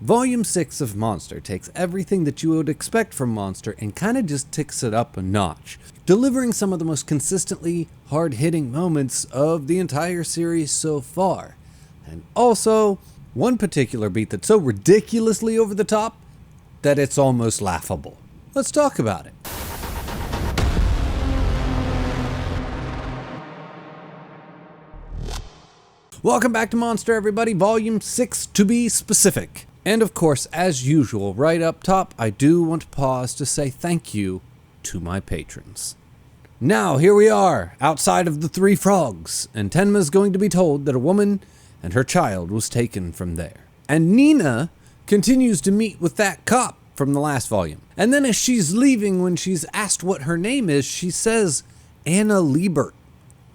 Volume 6 of Monster takes everything that you would expect from Monster and kind of just ticks it up a notch, delivering some of the most consistently hard-hitting moments of the entire series so far. And also, one particular beat that's so ridiculously over the top that it's almost laughable. Let's talk about it. Welcome back to Monster, everybody, Volume 6 to be specific. And of course, as usual, right up top, I do want to pause to say thank you to my patrons. Now, here we are, outside of the Three Frogs, and Tenma's going to be told that a woman and her child was taken from there. And Nina continues to meet with that cop from the last volume. And then as she's leaving, when she's asked what her name is, she says Anna Liebert,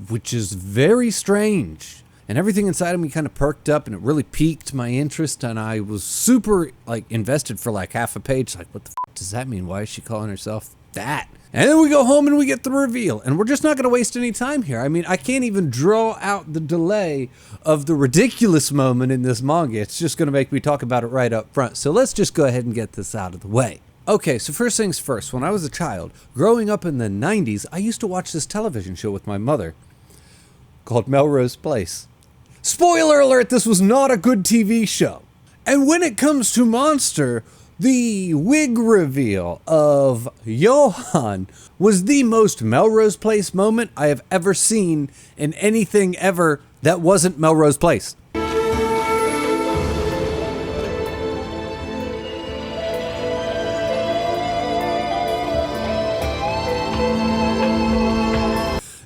which is very strange. And everything inside of me kind of perked up, and it really piqued my interest, and I was super invested for half a page. What the f does that mean? Why is she calling herself that? And then we go home and we get the reveal, and we're just not going to waste any time here. I mean, I can't even draw out the delay of the ridiculous moment in this manga. It's just going to make me talk about it right up front. So let's just go ahead and get this out of the way. Okay, so first things first, when I was a child, growing up in the 90s, I used to watch this television show with my mother called Melrose Place. Spoiler alert, this was not a good TV show. And when it comes to Monster, the wig reveal of Johan was the most Melrose Place moment I have ever seen in anything ever that wasn't Melrose Place.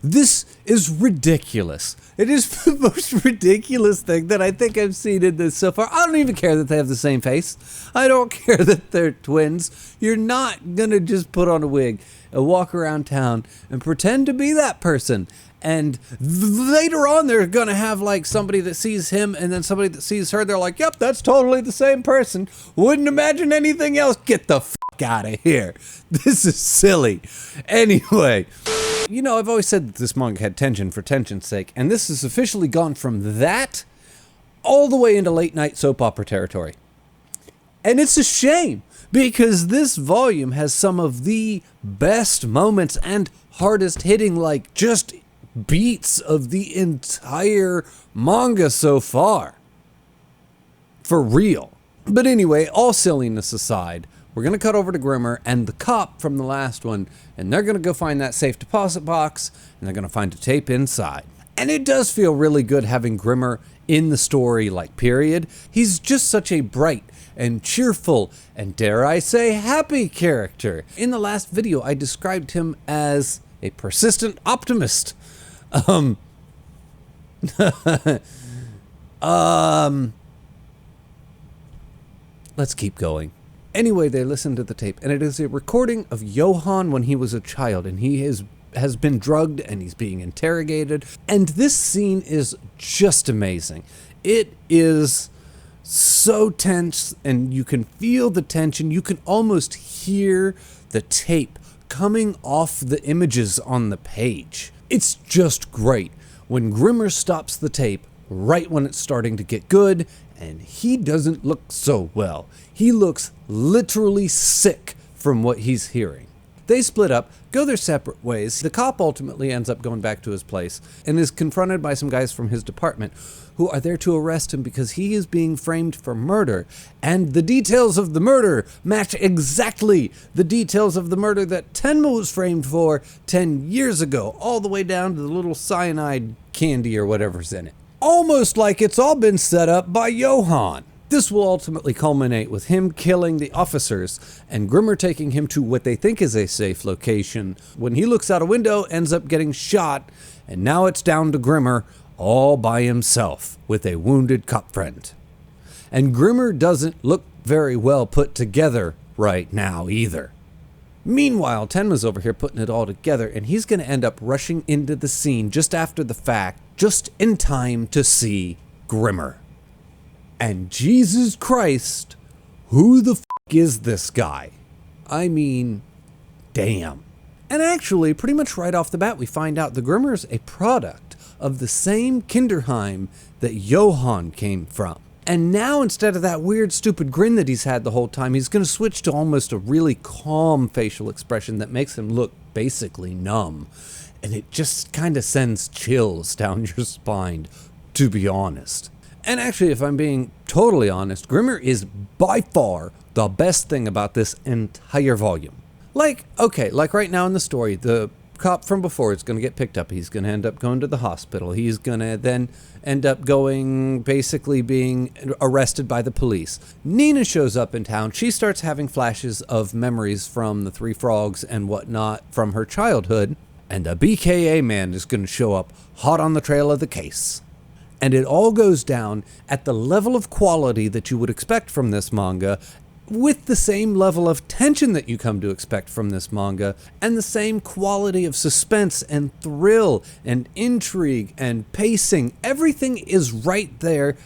This is ridiculous. It is the most ridiculous thing that I think I've seen in this so far. I don't even care that they have the same face. I don't care that they're twins. You're not gonna just put on a wig and walk around town and pretend to be that person. And later on, they're gonna have somebody that sees him and then somebody that sees her. They're like, yep, that's totally the same person. Wouldn't imagine anything else. Get the f*** out of here. This is silly. Anyway. You know, I've always said that this manga had tension for tension's sake, and this has officially gone from that all the way into late night soap opera territory. And it's a shame, because this volume has some of the best moments and hardest hitting, just beats of the entire manga so far. For real. But anyway, all silliness aside, we're going to cut over to Grimmer and the cop from the last one, and they're going to go find that safe deposit box, and they're going to find a tape inside. And it does feel really good having Grimmer in the story, period. He's just such a bright and cheerful and, dare I say, happy character. In the last video, I described him as a persistent optimist. Let's keep going. Anyway, they listen to the tape, and it is a recording of Johan when he was a child, and he has been drugged, and he's being interrogated. And this scene is just amazing. It is so tense, and you can feel the tension. You can almost hear the tape coming off the images on the page. It's just great. When Grimmer stops the tape, right when it's starting to get good, and he doesn't look so well. He looks literally sick from what he's hearing. They split up, go their separate ways. The cop ultimately ends up going back to his place and is confronted by some guys from his department who are there to arrest him because he is being framed for murder. And the details of the murder match exactly the details of the murder that Tenma was framed for 10 years ago, all the way down to the little cyanide candy or whatever's in it. Almost like it's all been set up by Johan. This will ultimately culminate with him killing the officers and Grimmer taking him to what they think is a safe location. When he looks out a window, ends up getting shot, and now it's down to Grimmer all by himself with a wounded cop friend. And Grimmer doesn't look very well put together right now either. Meanwhile, Tenma's over here putting it all together, and he's going to end up rushing into the scene just after the fact, just in time to see Grimmer. And Jesus Christ, who the f*** is this guy? I mean, damn. And actually, pretty much right off the bat, we find out the Grimmer's a product of the same Kinderheim that Johan came from. And now, instead of that weird, stupid grin that he's had the whole time, he's going to switch to almost a really calm facial expression that makes him look basically numb. And it just kind of sends chills down your spine, to be honest. And actually, if I'm being totally honest, Grimmer is by far the best thing about this entire volume. Like right now in the story, the cop from before is going to get picked up. He's going to end up going to the hospital. He's going to then end up basically being arrested by the police. Nina shows up in town. She starts having flashes of memories from the Three Frogs and whatnot from her childhood. And the BKA man is going to show up hot on the trail of the case. And it all goes down at the level of quality that you would expect from this manga, with the same level of tension that you come to expect from this manga, and the same quality of suspense and thrill and intrigue and pacing. Everything is right there,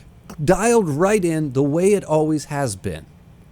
dialed right in the way it always has been.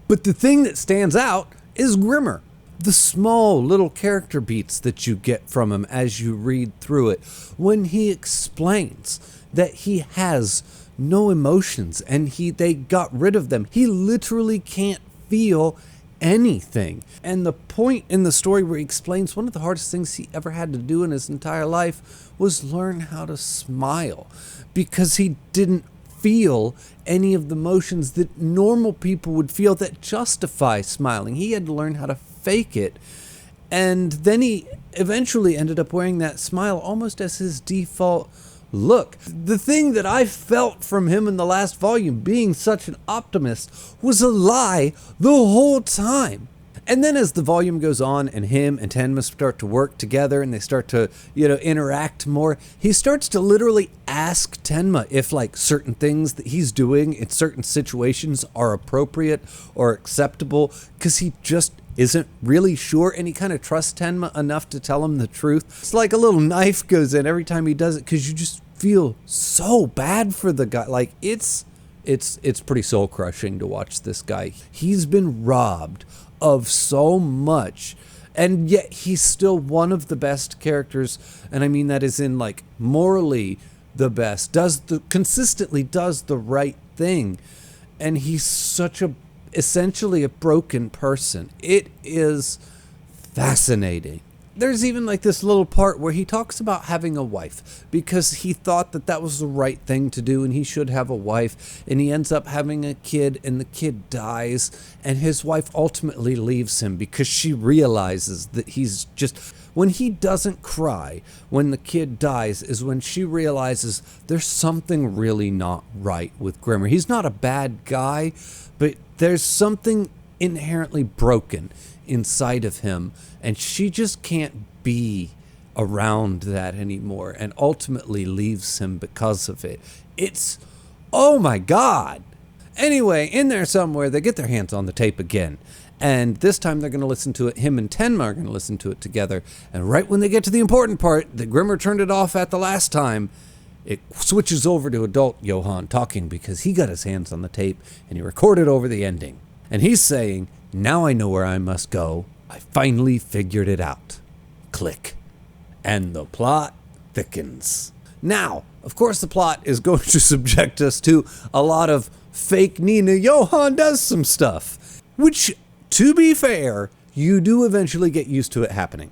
But the thing that stands out is Grimmer. The small little character beats that you get from him as you read through it, when he explains that he has no emotions and they got rid of them. He literally can't feel anything. And the point in the story where he explains one of the hardest things he ever had to do in his entire life was learn how to smile, because he didn't feel any of the emotions that normal people would feel that justify smiling. He had to learn how to fake it. And then he eventually ended up wearing that smile almost as his default look. The thing that I felt from him in the last volume, being such an optimist, was a lie the whole time. And then as the volume goes on and him and Tenma start to work together and they start to, interact more, he starts to literally ask Tenma if certain things that he's doing in certain situations are appropriate or acceptable, because he just isn't really sure, and he kind of trusts Tenma enough to tell him the truth. It's like a little knife goes in every time he does it, because you just feel so bad for the guy. It's pretty soul crushing to watch this guy. He's been robbed of so much, and yet he's still one of the best characters, and I mean that is in morally the best, consistently does the right thing, and he's essentially a broken person. It is fascinating. There's even this little part where he talks about having a wife, because he thought that was the right thing to do and he should have a wife, and he ends up having a kid and the kid dies, and his wife ultimately leaves him because she realizes that when he doesn't cry when the kid dies is when she realizes there's something really not right with Grimmer. He's not a bad guy, but there's something inherently broken inside of him, and she just can't be around that anymore, and ultimately leaves him because of it. It's, oh my God. Anyway, in there somewhere, they get their hands on the tape again, and this time they're going to listen to it. Him and Tenma are going to listen to it together, and right when they get to the important part that Grimmer turned it off at the last time, it switches over to adult Johann talking, because he got his hands on the tape and he recorded over the ending. And he's saying, "Now I know where I must go. I finally figured it out." Click. And the plot thickens. Now, of course, the plot is going to subject us to a lot of fake Nina. Johann does some stuff, which, to be fair, you do eventually get used to it happening.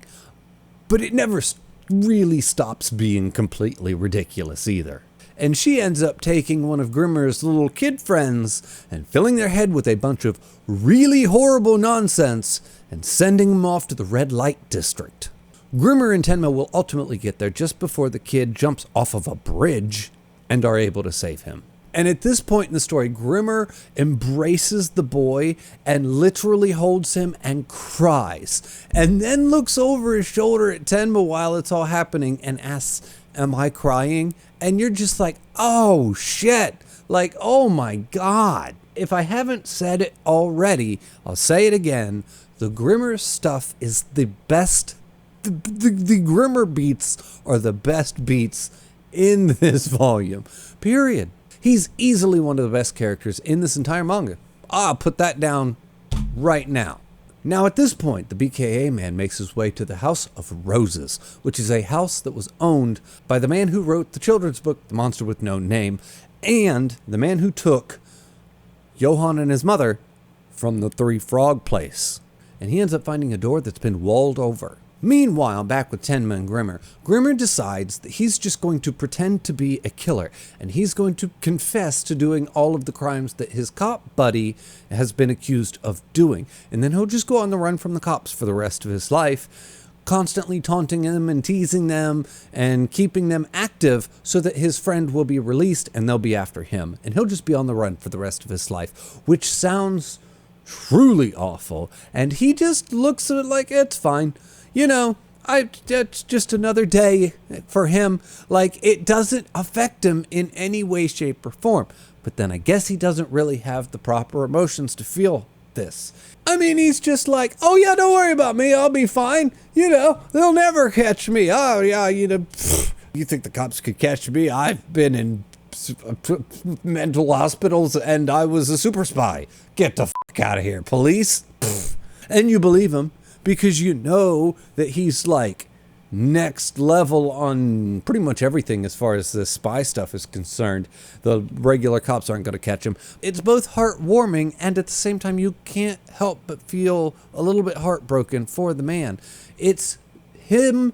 But it never really stops being completely ridiculous either. And she ends up taking one of Grimmer's little kid friends and filling their head with a bunch of really horrible nonsense and sending them off to the red light district. Grimmer and Tenma will ultimately get there just before the kid jumps off of a bridge and are able to save him. And at this point in the story, Grimmer embraces the boy and literally holds him and cries, and then looks over his shoulder at Tenma while it's all happening and asks, "Am I crying?" And you're just like, oh shit, oh my God. If I haven't said it already, I'll say it again. The Grimmer stuff is the best. The Grimmer beats are the best beats in this volume, period. He's easily one of the best characters in this entire manga. I'll put that down right now. Now at this point, the BKA man makes his way to the House of Roses, which is a house that was owned by the man who wrote the children's book, The Monster with No Name, and the man who took Johann and his mother from the Three Frog Place. And he ends up finding a door that's been walled over. Meanwhile, back with Tenma and Grimmer, Grimmer decides that he's just going to pretend to be a killer, and he's going to confess to doing all of the crimes that his cop buddy has been accused of doing. And then he'll just go on the run from the cops for the rest of his life, constantly taunting them and teasing them and keeping them active so that his friend will be released and they'll be after him. And he'll just be on the run for the rest of his life, which sounds truly awful. And he just looks at it like, it's fine. You know, it's just another day for him. Like, it doesn't affect him in any way, shape, or form. But then I guess he doesn't really have the proper emotions to feel this. I mean, he's just like, oh yeah, don't worry about me. I'll be fine. You know, they'll never catch me. Oh yeah, you know, you think the cops could catch me? I've been in mental hospitals and I was a super spy. Get the f*** out of here, police. And you believe him. Because you know that he's like next level on pretty much everything as far as the spy stuff is concerned. The regular cops aren't going to catch him. It's both heartwarming and at the same time you can't help but feel a little bit heartbroken for the man. It's him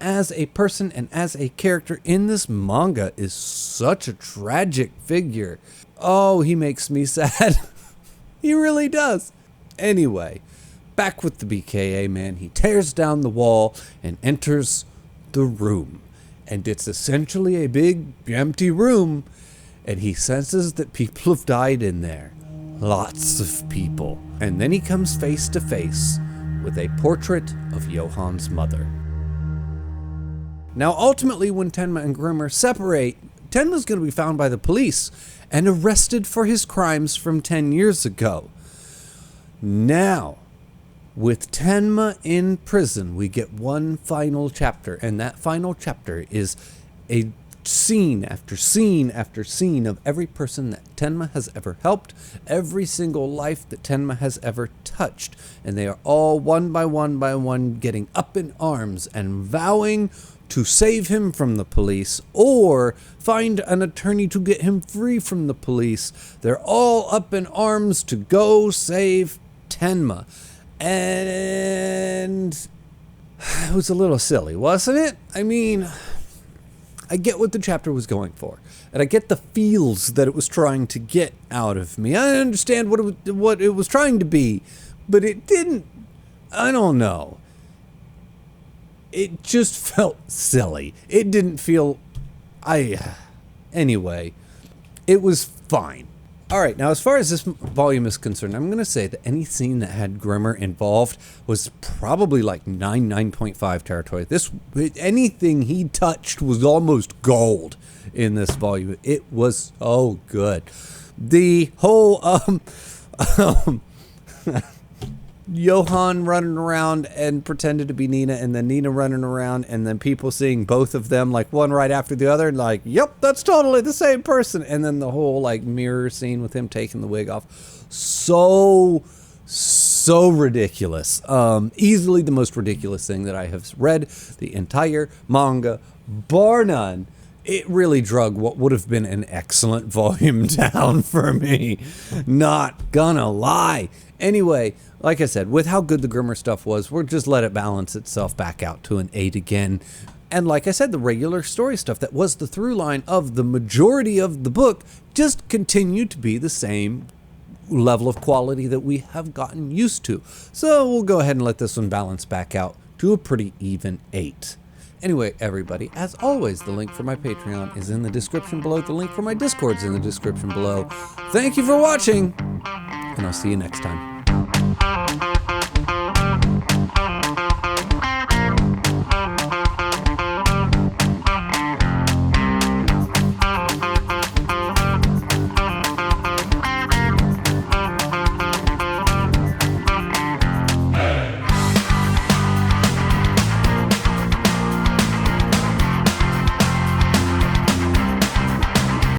as a person and as a character in this manga is such a tragic figure. Oh, he makes me sad. He really does. Anyway. Back with the BKA man, he tears down the wall and enters the room. And it's essentially a big empty room. And he senses that people have died in there. Lots of people. And then he comes face to face with a portrait of Johann's mother. Now ultimately when Tenma and Grimmer separate, Tenma's going to be found by the police and arrested for his crimes from 10 years ago. Now, with Tenma in prison, we get one final chapter, and that final chapter is a scene after scene after scene of every person that Tenma has ever helped, every single life that Tenma has ever touched, and they are all one by one getting up in arms and vowing to save him from the police or find an attorney to get him free from the police. They're all up in arms to go save Tenma. And it was a little silly, wasn't it? I mean, I get what the chapter was going for, and I get the feels that it was trying to get out of me. I understand what it was trying to be, but it didn't. I don't know. It just felt silly. It didn't feel. Anyway, it was fine. All right, now as far as this volume is concerned, I'm going to say that any scene that had Grimmer involved was probably like 9.5 territory. Anything he touched was almost gold in this volume. It was so good. The whole Johann running around and pretended to be Nina, and then Nina running around, and then people seeing both of them, like one right after the other, and like, yep, that's totally the same person. And then the whole like mirror scene with him taking the wig off. So ridiculous. Easily the most ridiculous thing that I have read the entire manga, bar none. It really drug what would have been an excellent volume down for me. Not gonna lie. Anyway, like I said, with how good the Grimmer stuff was, we'll just let it balance itself back out to an 8 again. And like I said, the regular story stuff that was the through line of the majority of the book just continued to be the same level of quality that we have gotten used to. So we'll go ahead and let this one balance back out to a pretty even 8. Anyway, everybody, as always, the link for my Patreon is in the description below. The link for my Discord is in the description below. Thank you for watching, and I'll see you next time.